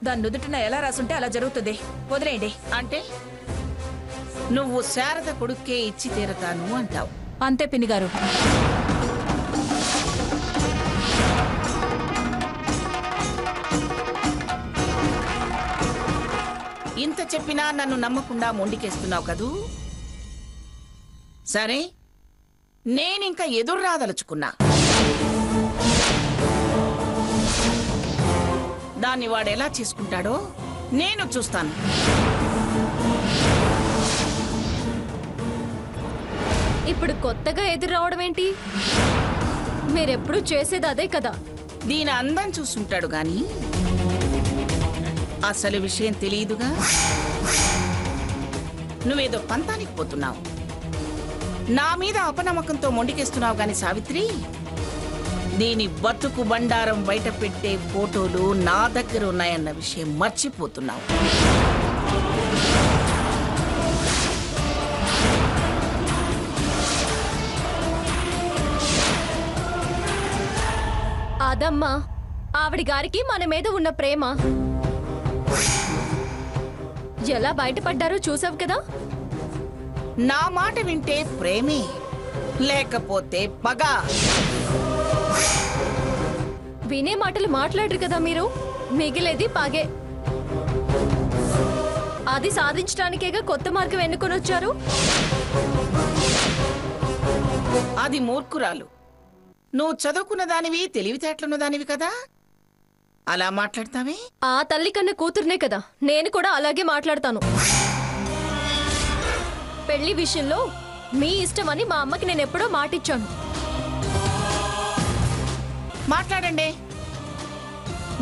దాని నుదుటిన ఎలా రాసుంటే అలా జరుగుతుంది. వదిలేయండి. అంటే నువ్వు శారద కొడుక్కే ఇచ్చి తీరతాను అంటావు. అంతే పిన్ని గారు. ఇంత చెప్పినా నన్ను నమ్మకుండా మొండికేస్తున్నావు కదూ. సరే, నేనింక ఎదురు రాదలుచుకున్నా. దాన్ని వాడెలా చేసుకుంటాడో నేను చూస్తాను. ఇప్పుడు కొత్తగా ఎదురు రావడం ఏంటి? మీరెప్పుడు చేసేది అదే కదా. దీని అందం చూసుంటాడు గాని అసలు విషయం తెలియదుగా. నువ్వేదో పంతానికి పోతున్నావు. నా మీద అపనమ్మకంతో మొండికేస్తున్నావు గాని సావిత్రి, దీని బతుకు బండారం బయట పెట్టే ఫోటోలు నా దగ్గర ఉన్నాయన్న విషయం మర్చిపోతున్నావు. అదమ్మా ఆవిడ గారికి మన మీద ఉన్న ప్రేమ. ఎలా బయటపడ్డారో చూసావు కదా. నా మాట వింటే ప్రేమే, లేకపోతే పగ. వినే మాటలు మాట్లాడరు కదా మీరు. మిగిలేది పగే. అది సాధించడానికేగా కొత్త మార్గం ఎన్నుకొని వచ్చారు. అది మూర్ఖురాలు. నువ్వు చదువుకున్న దానివి, తెలివితేటలున్న దానివి కదా, అలా మాట్లాడతావే. ఆ తల్లి కన్నా కూతురునే కదా, నేను కూడా అలాగే మాట్లాడతాను. పెళ్లి విషయంలో మీ ఇష్టమని మా అమ్మకి నేను ఎప్పుడో మాటిచ్చాను. మాట్లాడండి.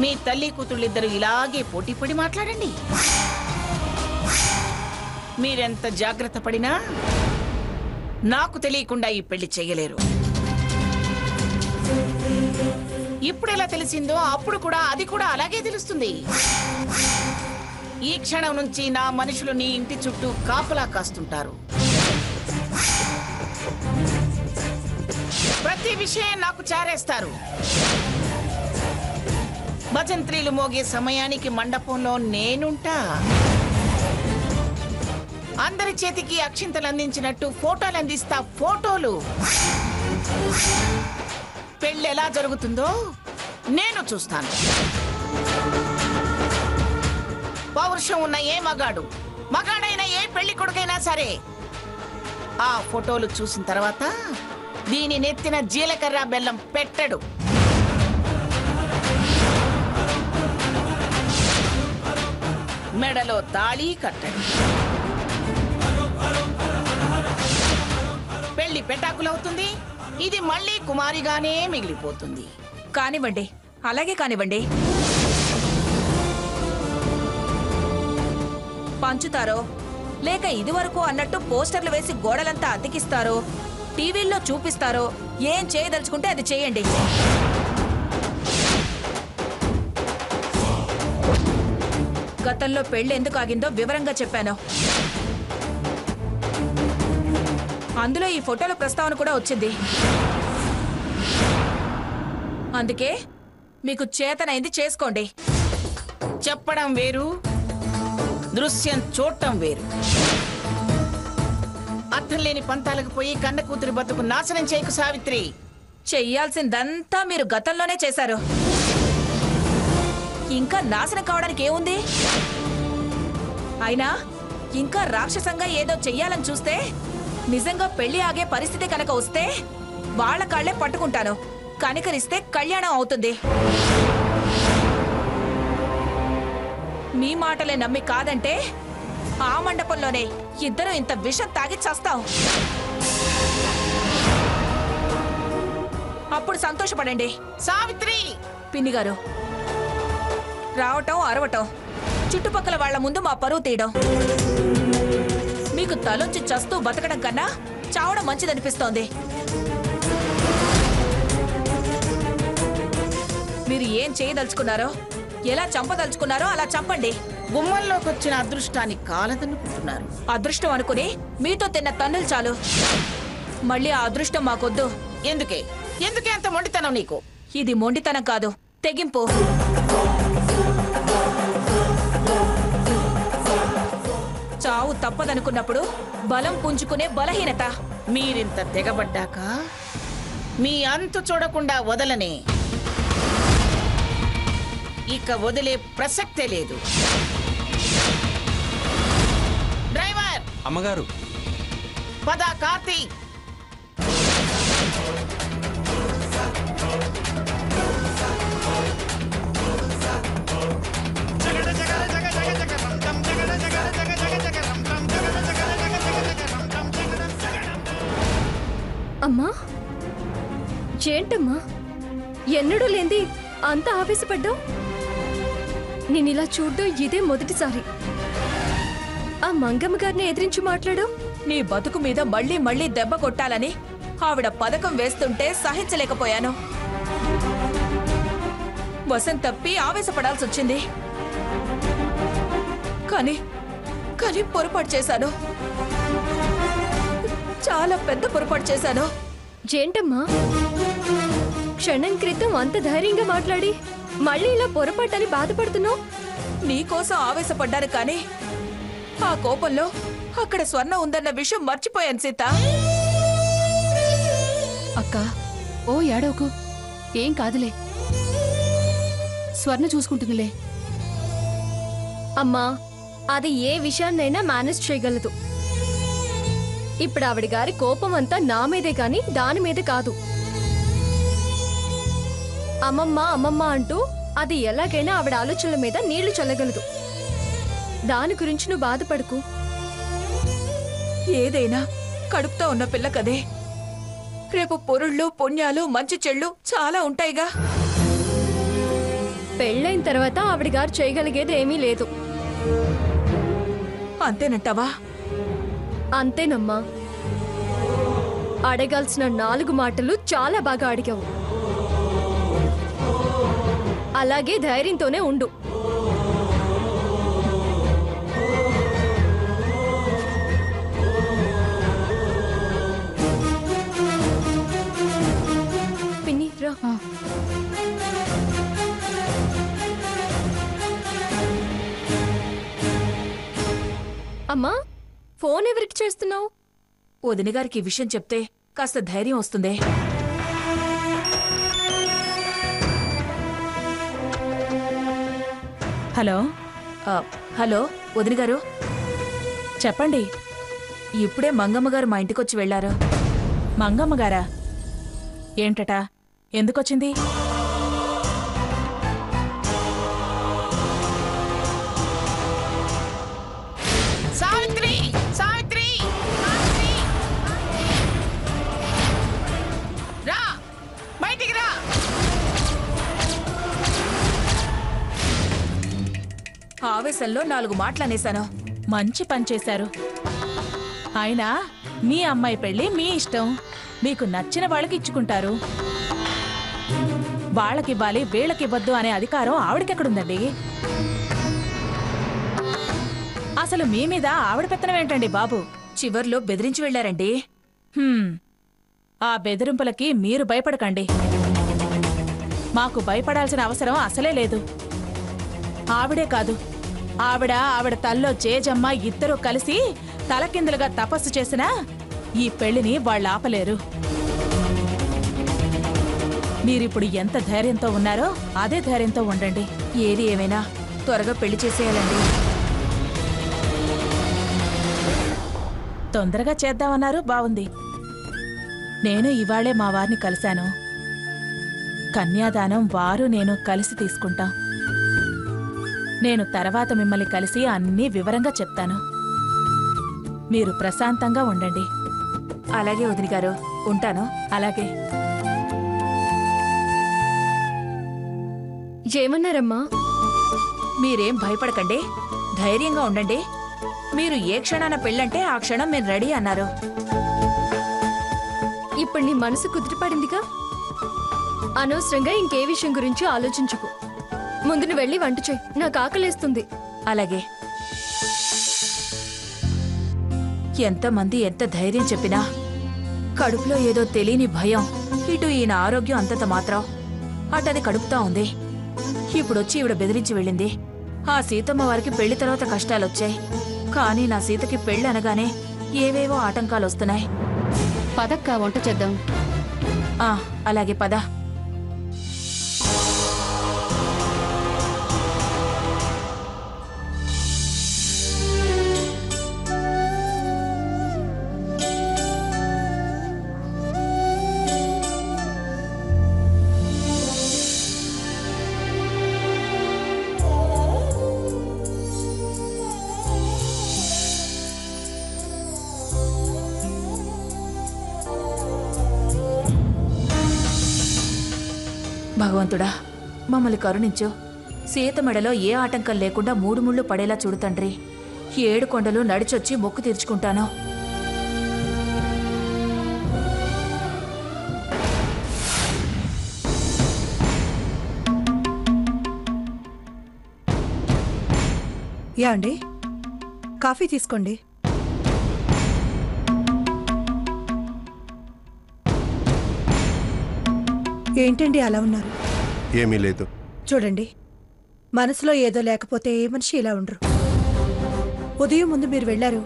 మీ తల్లి కూతుళ్ళిద్దరూ ఇలాగే పోటీపడి మాట్లాడండి. మీరెంత జాగ్రత్త పడినా నాకు తెలియకుండా ఈ పెళ్లి చెయ్యలేరు. ఇప్పుడెలా తెలిసిందో అప్పుడు కూడా అది కూడా అలాగే తెలుస్తుంది. ఈ క్షణం నుంచి నా మనుషులు నీ ఇంటి చుట్టూ కాపలా కాస్తుంటారు. ప్రతి విషయం నాకు చారేస్తారు. భజంత్రీలు మోగే సమయానికి మండపంలో నేనుంటా. అందరి చేతికి అక్షింతలు అందించినట్టు ఫోటోలు అందిస్తా. ఫోటోలు. పెళ్ళి ఎలా జరుగుతుందో నేను చూస్తాను. పౌరుషం ఉన్న ఏ మగాడైనా ఏ పెళ్లి కొడుకైనా సరే ఆ ఫోటోలు చూసిన తర్వాత దీని నెత్తిన జీలకర్ర బెల్లం పెట్టడు. మెడలో తాళి కట్టడు. పెళ్లి పెటాకులవుతుంది. ఇది మళ్ళీ కుమారిగానే మిగిలిపోతుంది. కానివ్వండి, అలాగే కానివ్వండి. పంచుతారో లేక ఇదివరకు అన్నట్టు పోస్టర్లు వేసి గోడలంతా అతికిస్తారో, టీవీల్లో చూపిస్తారో, ఏం చేయదలుచుకుంటే అది చేయండి. గతంలో పెళ్లి ఎందుకు ఆగిందో వివరంగా చెప్పాను. అందులో ఈ ఫోటోల ప్రస్తావన కూడా వచ్చింది. అందుకే మీకు చేతనైంది చేసుకోండి. చెప్పడం వేరు, దృశ్యం చూడటం వేరు. అర్థం లేని పంతాలకు పోయి కన్న కూతురి బతుకు నాశనం చేయకు సావిత్రి. చెయ్యాల్సిందంతా మీరు గతంలోనే చేశారు. ఇంకా నాశనం కావడానికి ఏముంది? అయినా ఇంకా రాక్షసంగా ఏదో చెయ్యాలని చూస్తే, నిజంగా పెళ్లి ఆగే పరిస్థితి కనుక వస్తే వాళ్ళ కాళ్లే పట్టుకుంటాను. కనికరిస్తే కళ్యాణం అవుతుంది. మీ మాటలే నమ్మి కాదంటే ఆ మండపంలోనే ఇద్దరు ఇంత విషం తాగి చస్తాం. అప్పుడు సంతోషపడండి. సావిత్రి! పిన్ని గారు, రావటం అరవటం, చుట్టుపక్కల వాళ్ల ముందు మా పరువు తీయడం, మీకు తలొంచి చస్తూ బతకడం కన్నా చావడం మంచిదనిపిస్తోంది. మీరు ఏం చేయదలుచుకున్నారో, ఎలా చంపదలుచుకున్నారో అలా చంపండి. గుమ్మంలోకి వచ్చిన అదృష్టాన్ని కాలదనుకుంటున్నారు. అదృష్టం అనుకుని మీతో తిన్న తన్నులు చాలు. మళ్ళీ ఆ అదృష్టం మాకొద్దు. ఎందుకే అంత మొండితనం నీకు? ఇది మొండితనం కాదు, తెగింపు. చావు తప్పదనుకున్నప్పుడు బలం పుంజుకునే బలహీనత. మీరింత తెగబడ్డాక మీ అంతు చూడకుండా వదలనే. ఇక వదిలే ప్రసక్తే లేదు. డ్రైవర్! అమ్మగారు! పద కార్తీక్. అమ్మా, ఏంటమ్మా ఎన్నడూ లేంది అంత ఆవేశపడ్డావు? నేనిలా చూడ్డం ఇదే మొదటిసారి. ఆ మంగమ్మ గారిని ఎదిరించి మాట్లాడావు. నీ బతుకు మీద మళ్ళీ మళ్ళీ దెబ్బ కొట్టాలని ఆవిడ పథకం వేస్తుంటే సహించలేకపోయాను. వసంత్ తప్పి ఆవేశపడాల్సొచ్చింది. కానీ పొరపాటు చేశాను. చాలా పెద్ద పొరపాటు చేశాను. ఏంటమ్మా, క్షణం క్రితం అంత ధైర్యంగా మాట్లాడి మళ్ళీ ఇలా పొరపాటని బాధపడుతున్నావు? నీకోసం ఆవేశపడ్డాను, కానీ ఆ కోపంలో అక్కడ స్వర్ణ ఉందన్న విషయం మర్చిపోయాను సీత. అక్క, ఓ ఏడవకు, ఏం కాదులే, స్వర్ణ చూసుకుంటుందిలే. అమ్మా, అది ఏ విషయాన్నైనా మేనేజ్ చేయగలదు. ఇప్పుడు ఆవిడ గారి కోపం అంతా నా మీదే గాని దాని మీద కాదు. అమ్మమ్మ అమ్మమ్మ అంటూ అది ఎలాగైనా ఆవిడ ఆలోచనల మీద నీళ్లు చల్లగలదు. దాని గురించి నువ్వు బాధపడకు. ఏదైనా కడుపుతో ఉన్న పిల్ల కదే. రేపు పొరుళ్ళు పుణ్యాలు మంచి చెళ్ళు చాలా ఉంటాయిగా. పెళ్ళైన తర్వాత ఆవిడ గారు చేయగలిగేది ఏమీ లేదు. అంతేనంటావా? అంతేనమ్మా. అడగాల్సిన 4 మాటలు చాలా బాగా అడిగావు. అలాగే ధైర్యంతోనే ఉండు. పిన్ని రా. అమ్మా, ఫోన్ ఎవరికి చేస్తున్నావు? వదిన గారికి ఈ విషయం చెప్తే కాస్త ధైర్యం వస్తుందే. హలో. హలో వదిన గారు, చెప్పండి. ఇప్పుడే మంగమ్మ గారు మా ఇంటికొచ్చి వెళ్లారు. మంగమ్మ గారా? ఏంటట? ఎందుకొచ్చింది? సావిత్రి! సావిత్రి! రా, బయటికి రా. ఆవేశంలో 4 మాటలనేశాను. మంచి పని చేశారు. అయినా మీ అమ్మాయి పెళ్లి మీ ఇష్టం. మీకు నచ్చిన వాళ్ళకి ఇచ్చుకుంటారు. వాళ్ళకివ్వాలి వీళ్ళకివ్వద్దు అనే అధికారం ఆవిడకెక్కడుందండి? అసలు మీ మీద ఆవిడ పెత్తనం ఏంటండి బాబు? చివర్లో బెదిరించి వెళ్లారండి. ఆ బెదిరింపులకి మీరు భయపడకండి. మాకు భయపడాల్సిన అవసరం అసలే లేదు. ఆవిడే కాదు, ఆవిడ తల్లో జేజమ్మ ఇద్దరూ కలిసి తలకిందులుగా తపస్సు చేసినా ఈ పెళ్లిని వాళ్ళు ఆపలేరు. మీరిప్పుడు ఎంత ధైర్యంతో ఉన్నారో అదే ధైర్యంతో ఉండండి. ఏది ఏమైనా త్వరగా పెళ్లి చేసేయాలండి. తొందరగా చేద్దామన్నారు, బావుంది. నేను ఇవాళే మా వారిని కలిశాను. కన్యాదానం వారు నేను కలిసి తీసుకుంటాం. నేను తర్వాత మిమ్మల్ని కలిసి అన్నీ వివరంగా చెప్తాను. మీరు ప్రశాంతంగా ఉండండి. అలాగే వదిన గారు, ఉంటాను. అలాగే. ఏమన్నారమ్మా? మీరేం భయపడకండి, ధైర్యంగా ఉండండి. మీరు ఏ క్షణాన పెళ్ళంటే ఆ క్షణం మేము రెడీ అన్నారు. ఇప్పుడు నీ మనసు కుదిరిపడిందిగా. అనవసరంగా ఇంకే విషయం గురించి ఆలోచించుకో. ముందు నువ్వు వెళ్ళి వంట చేయి, నాకు ఆకలేస్తుంది. అలాగే. ఎంతమంది ఎంత ధైర్యం చెప్పినా కడుపులో ఏదో తెలియని భయం. ఇటు ఈయన ఆరోగ్యం అంతంత మాత్రం, అటది కడుపుతా ఉంది. ఇప్పుడొచ్చి ఈవిడ బెదిరించి వెళ్ళింది. ఆ సీతమ్మ వారికి పెళ్లి తర్వాత కష్టాలొచ్చాయి. కానీ నా సీతకి పెళ్ళి అనగానే ఏవేవో ఆటంకాలు వస్తున్నాయి. పదక్క వంట చేద్దాం. అలాగే పద. భగవంతుడా, మమ్మల్ని కరుణించు. సీత మెడలో ఏ ఆటంకం లేకుండా 3 ముళ్ళు పడేలా చూడు తండ్రి. 7 కొండలు నడిచొచ్చి మొక్కు తీర్చుకుంటాను. యాండి, కాఫీ తీసుకోండి. ఏంటండి అలా ఉన్నారు? ఏమీ లేదు. చూడండి, మనసులో ఏదో లేకపోతే ఏ మనిషి ఇలా ఉండరు. ఉదయం ముందు మీరు వెళ్ళారు,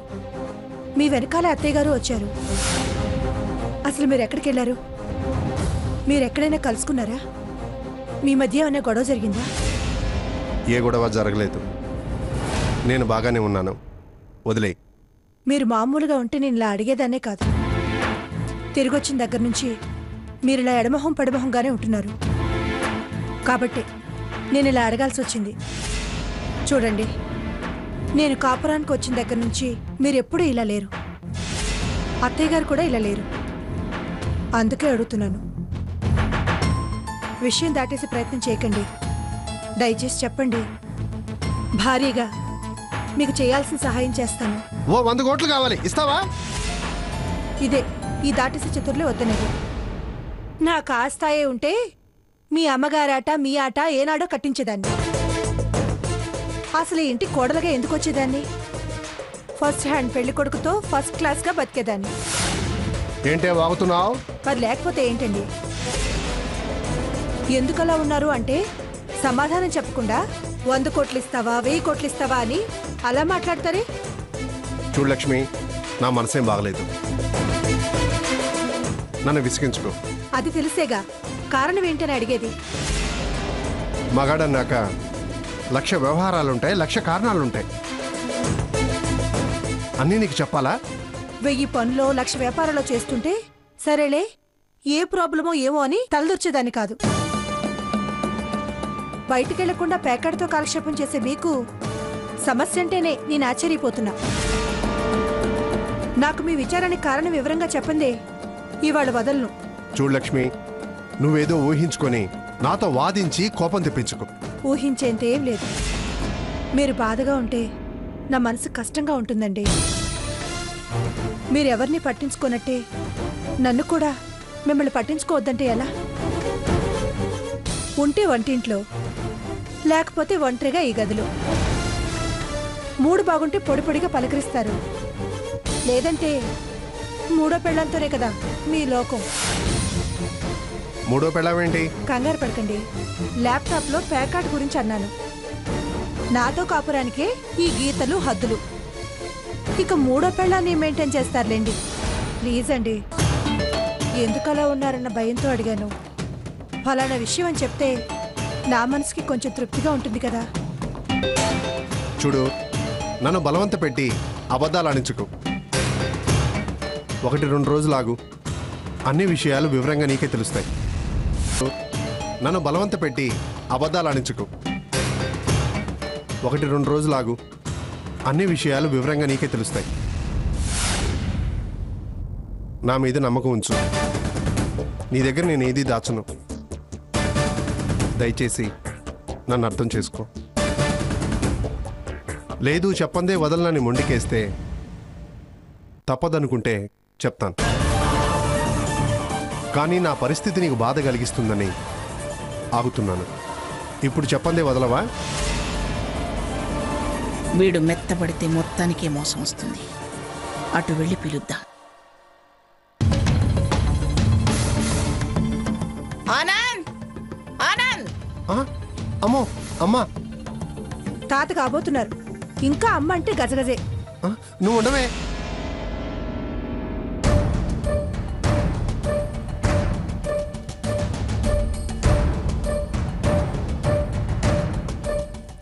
మీ వెనకాల అత్తయ్య గారు వచ్చారు. అసలు మీరు ఎక్కడికి వెళ్ళారు? మీరెక్కడైనా కలుసుకున్నారా? మీ మధ్య ఏమైనా గొడవ జరిగిందా? ఏ గొడవ జరగలేదు. నేను బాగానే ఉన్నాను, వదిలే. మీరు మామూలుగా ఉంటే నేను ఇలా అడిగేదాన్నే కాదు. తిరిగొచ్చిన దగ్గర నుంచి మీరు ఇలా ఎడమొహం పడిమొహంగానే ఉంటున్నారు. కాబట్టి నేను ఇలా అడగాల్సి వచ్చింది. చూడండి, నేను కాపురానికి వచ్చిన దగ్గర నుంచి మీరు ఎప్పుడూ ఇలా లేరు. అత్తయ్య గారు కూడా ఇలా లేరు. అందుకే అడుగుతున్నాను. విషయం దాటేసే ప్రయత్నం చేయకండి. దయచేసి చెప్పండి. భారీగా మీకు చేయాల్సిన సహాయం చేస్తాను. 100 కోట్లు కావాలి, ఇస్తావా? ఇదే ఈ దాటేసే చతుర్లే వద్దనేది. నాకు ఆస్తాయే ఉంటే మీ అమ్మగారాట మీ ఆట ఏనాడో కట్టించేదాన్ని. అసలు ఇంటి కోడలుగా ఎందుకు వచ్చేదాన్ని? ఫస్ట్ హ్యాండ్ పెళ్లి కొడుకుతో ఫస్ట్ క్లాస్గా బతికేదాన్ని. ఏంటే వాగుతున్నావు? మరి లేకపోతే ఏంటండి? ఎందుకలా ఉన్నారు అంటే సమాధానం చెప్పకుండా 100 కోట్లు ఇస్తావా 1000 కోట్లు ఇస్తావా అని అలా మాట్లాడతారే. చూడు లక్ష్మి, నా మనసేం బాగలేదు, నన్ను విసిగించుకో. అది తెలిసేగా కారణం ఏంటని అడిగేది. మగాడన్నాక 1,00,000 వ్యవహారాలుంటాయి, 1,00,000 కారణాలుంటాయి. అన్నీ నీకు చెప్పాలా? 1000 పనులో 1,00,000 వ్యాపారంలో చేస్తుంటే సరేలే, ఏ ప్రాబ్లమో ఏమో అని తలదొచ్చేదాన్ని కాదు. బయటికెళ్లకుండా పేకాడితో కాలక్షేపం చేసే మీకు సమస్య అంటేనే నేను ఆశ్చర్యపోతున్నా. నాకు మీ విచారానికి కారణం వివరంగా చెప్పందే ఇవాళ వదలను. చూడు లక్ష్మి, నువ్వేదో ఊహించుకొని నాతో వాదించి కోపం తెప్పించుకో. ఊహించేంత ఏం లేదు. మీరు బాధగా ఉంటే నా మనసు కష్టంగా ఉంటుందండి. మీరెవరిని పట్టించుకోనట్టే నన్ను కూడా మిమ్మల్ని పట్టించుకోవద్దంటే ఎలా? ఉంటే వంటింట్లో, లేకపోతే ఒంటరిగా ఈ గదిలో. మూడు బాగుంటే పొడి పొడిగా పలకరిస్తారు. లేదంటే మూడో పెళ్ళంతోనే కదా మీ లోకం. మూడో పెళ్ళావేంటి? కంగారు పడకండి, ల్యాప్టాప్లో ప్యాకాట్ గురించి అన్నాను. నాతో కాపురానికే ఈ గీతలు హద్దులు. ఇక మూడో పెళ్ళాన్ని మెయింటైన్ చేస్తారులేండి. ప్లీజ్ అండి, ఎందుకలా ఉన్నారన్న భయంతో అడిగాను. ఫలానా విషయం అని చెప్తే నా మనసుకి కొంచెం తృప్తిగా ఉంటుంది కదా. చూడు, నన్ను బలవంత పెట్టి అబద్ధాలు ఆడించుకో. 1-2 రోజులాగు, అన్ని విషయాలు వివరంగా నీకే తెలుస్తాయి. నన్ను బలవంత పెట్టి అబద్ధాలు ఆడించుకో. 1-2 రోజులాగు, అన్ని విషయాలు వివరంగా నీకే తెలుస్తాయి. నా మీద నమ్మకం ఉంచు. నీ దగ్గర నేను ఏదీ దాచను. దయచేసి నన్ను అర్థం చేసుకో. లేదు చెప్పందే వదలనని మొండికేస్తే తప్పదనుకుంటే చెప్తాను. కానీ నా పరిస్థితి నీకు బాధ కలిగిస్తుందని ఆగుతున్నాను. ఇప్పుడు చెప్పందే వదలవా? వీడు మెత్తబడితే మొత్తానికే మోసం వస్తుంది. అటు వెళ్ళి పిలుద్దాం. ఆనంద్, ఆనంద్! అమ్మో, అమ్మా! తాత కాబోతున్నారు. ఇంకా అమ్మ అంటే గజగజే. నువ్వు ఉండవే.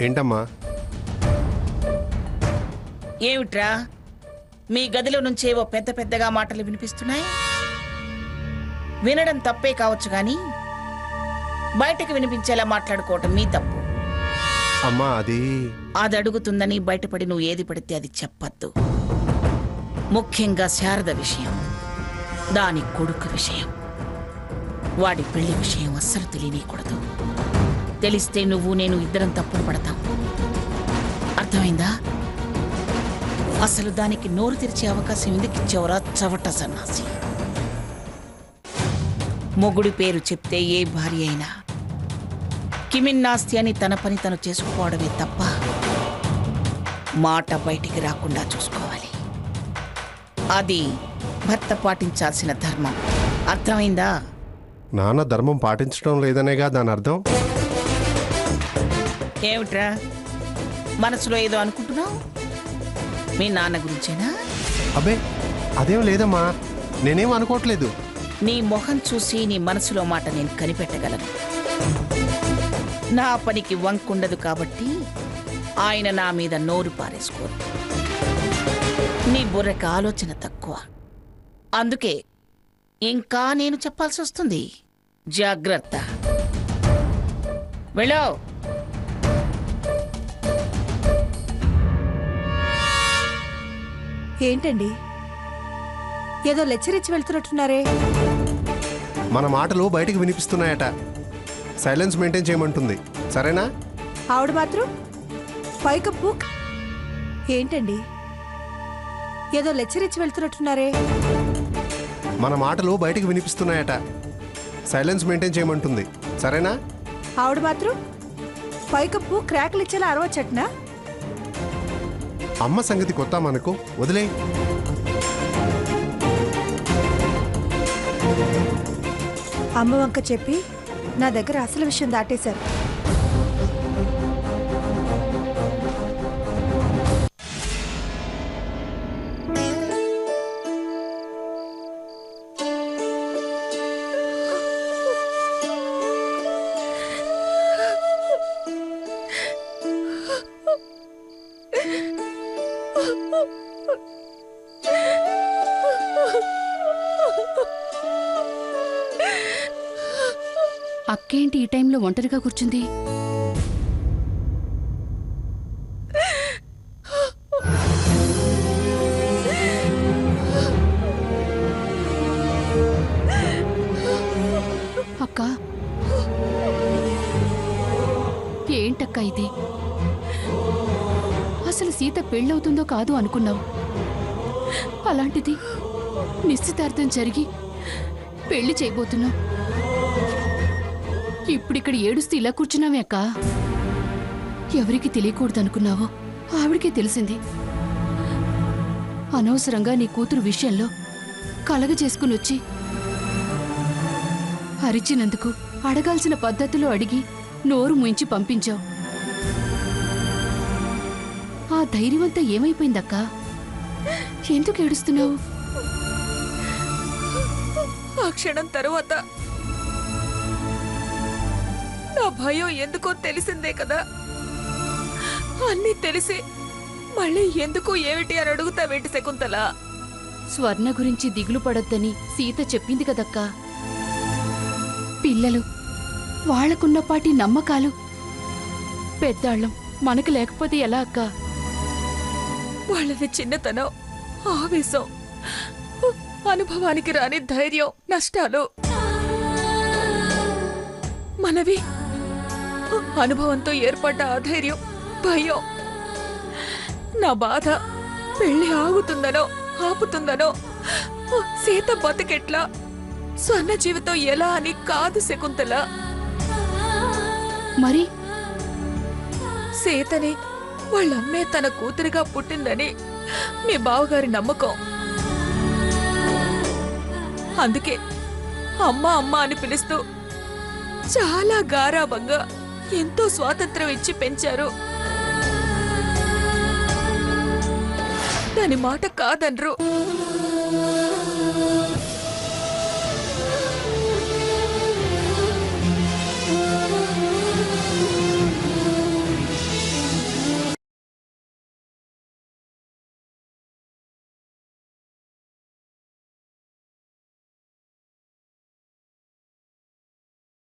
ఏంటమ్మా? ఏమిట్రా మీ గదిలో నుంచేవో పెద్ద పెద్దగా మాటలు వినిపిస్తున్నాయి? వినడం తప్పే కావచ్చు గాని బయటకు వినిపించేలా మాట్లాడుకోవటం మీ తప్పు. అమ్మా అది అడుగుతుందని బయటపడి నువ్వు ఏది పడితే అది చెప్పద్దు. ముఖ్యంగా శారద విషయం, దాని కొడుకు విషయం, వాడి పెళ్లి విషయం అస్సలు తెలియకూడదు. తెలిస్తే నువ్వు నేను ఇద్దరం తప్పులు పడతాం. అర్థమైందా? అసలు దానికి నోరు తెరిచే అవకాశం ఎందుకు ఇచ్చావురా చవట సన్నాసి? మొగుడి పేరు చెప్తే ఏ భార్య అయినా కిమిన్నాస్తి అని తన పని తను చేసుకోవడమే తప్ప మాట బయటికి రాకుండా చూసుకోవాలి. అది భర్త పాటించాల్సిన ధర్మం. అర్థమైందా? నాన్న ధర్మం పాటించడం లేదనేగా దాని అర్థం. ఏమిట్రా మనసులో ఏదో అనుకుంటున్నావు? మీ నాన్న గురించేనా? అబ్బే అదేం లేదమ్మా, నేనేం అనుకోవట్లేదు. నీ మొహం చూసి నీ మనసులో మాట నేను కనిపెట్టగలను. నా పనికి వంకుండదు కాబట్టి ఆయన నా మీద నోరు పారేసుకోరు. నీ బుర్రకు ఆలోచన తక్కువ, అందుకే ఇంకా నేను చెప్పాల్సి వస్తుంది. జాగ్రత్త. వెళ్ళో. ఏంటండి ఏదో లెచ్చరిచ్చి వెళ్తున్నట్టున్నారే? మన మాటలు బయటికి వినిపిస్తున్నాయట, సైలెన్స్ మెయింటైన్ చేయమంటుంది. సరేనా? ఆవిడ మాత్రం పైకప్పు. ఏంటండి ఏదో లెచ్చరిచ్చి వెళ్తున్నట్టున్నారే? మన మాటలు బయటికి వినిపిస్తున్నాయట, సైలెన్స్ మెయింటైన్ చేయమంటుంది. సరేనా? ఆవిడ మాత్రం పైకప్పు క్రాకులు ఇచ్చేలా అరవచ్చట్నా? అమ్మ సంగతి కొత్త మనకు, వదిలే. అమ్మ వంక చెప్పి నా దగ్గర అసలు విషయం దాటేశారు. అక్కేంటి ఈ టైంలో ఒంటరిగా కూర్చుంది? అక్క ఏంటక్క ఇది? అసలు సీత పెళ్ళవుతుందో కాదు అనుకున్నావు, అలాంటిది నిశ్చితార్థం జరిగి పెళ్లి చేయబోతున్నావు. ఇప్పుడిక్కడ ఏడుస్తూ ఇలా కూర్చున్నావే అక్క. ఎవరికి తెలియకూడదనుకున్నావో ఆవిడికే తెలిసింది. అనవసరంగా నీ కూతురు విషయంలో కలగ చేసుకుని వచ్చి అరిచినందుకు అడగాల్సిన పద్ధతిలో అడిగి నోరు ముంచి పంపించావు. ఆ ధైర్యమంతా ఏమైపోయిందక్క? ఎందుకు ఏడుస్తున్నావు? ఆ క్షణం తరువాత నా భయం ఎందుకో తెలిసిందే కదా. అన్నీ తెలిసి మళ్ళీ ఎందుకు ఏమిటి అని అడుగుతావేంటి శకుంతల? స్వర్ణ గురించి దిగులు పడొద్దని సీత చెప్పింది కదక్కా. పిల్లలు, వాళ్లకున్నపాటి నమ్మకాలు పెద్దాళ్ళం మనకు లేకపోతే ఎలా అక్క? వాళ్ళది చిన్నతనం, ఆవేశం, అనుభవానికి రాని ధైర్యం, నష్టాలు. మనవి అనుభవంతో ఏర్పడ్డ అధైర్యం, భయం. నా బాధ పెళ్లి ఆగుతుందనో ఆపుతుందనో, సీత బతికెట్లా, స్వర్ణ జీవితం ఎలా అని కాదు శకుంతల. మరి సీతని వాళ్ళమ్మే తన కూతురిగా పుట్టిందని మీ బావగారి నమ్మకం. అందుకే అమ్మ అమ్మ అని పిలుస్తూ చాలా గారాబంగా ఎంతో స్వాతంత్రం ఇచ్చి పెంచారు. దాని మాట కాదన్రు.